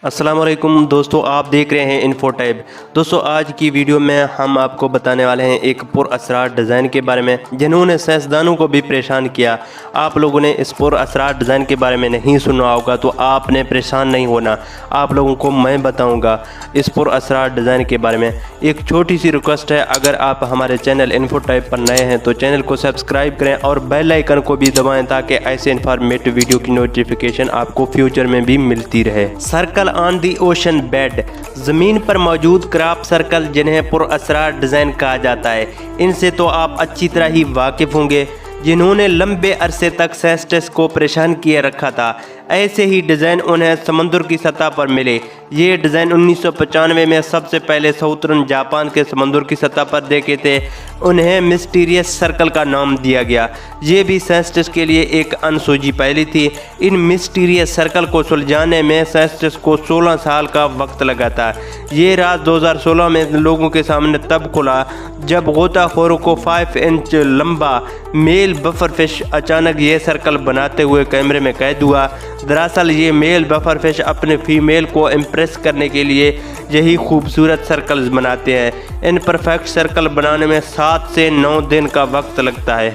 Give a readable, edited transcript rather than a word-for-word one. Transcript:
अस्सलाम वालेकुम दोस्तों, आप देख रहे हैं इन्फोटैब। दोस्तों, आज की वीडियो में हम आपको बताने वाले हैं एक पुरअसरार डिज़ाइन के बारे में जिन्होंने साइंसदानों को भी परेशान किया। आप लोगों ने इस पुरअसरार डिज़ाइन के बारे में नहीं सुना होगा तो आपने परेशान नहीं होना। आप लोगों को मैं बताऊंगा इस पुरअसरार डिज़ाइन के बारे में। एक छोटी सी रिक्वेस्ट है, अगर आप हमारे चैनल इन्फोटैब पर नए हैं तो चैनल को सब्सक्राइब करें और बेल आइकन को भी दबाएँ ताकि ऐसे इन्फॉर्मेटिव वीडियो की नोटिफिकेशन आपको फ्यूचर में भी मिलती रहे। Circle on the ocean bed, ज़मीन पर मौजूद क्रॉप सर्कल जिन्हें पुरअसरार डिज़ाइन कहा जाता है, इनसे तो आप अच्छी तरह ही वाकिफ़ होंगे। जिन्होंने लंबे अरसे तक सेस्टस को परेशान किए रखा था, ऐसे ही डिज़ाइन उन्हें समुद्र की सतह पर मिले। ये डिज़ाइन 1995 में सबसे पहले साउथर्न जापान के समुद्र की सतह पर देखे थे। उन्हें मिस्टीरियस सर्कल का नाम दिया गया। ये भी सेस्टस के लिए एक अनसुलझी पहेली थी। इन मिस्टीरियस सर्कल को सुलझाने में सेस्टस को 16 साल का वक्त लगा था। ये राज 2016 में लोगों के सामने तब खुला जब गोताखोरों को 5 इंच लंबा मेल बफर फिश अचानक ये सर्कल बनाते हुए कैमरे में कैद हुआ। दरअसल ये मेल बफर फिश अपने फीमेल को इम्प्रेस करने के लिए यही खूबसूरत सर्कल्स बनाते हैं। इन परफेक्ट सर्कल बनाने में 7 से 9 दिन का वक्त लगता है।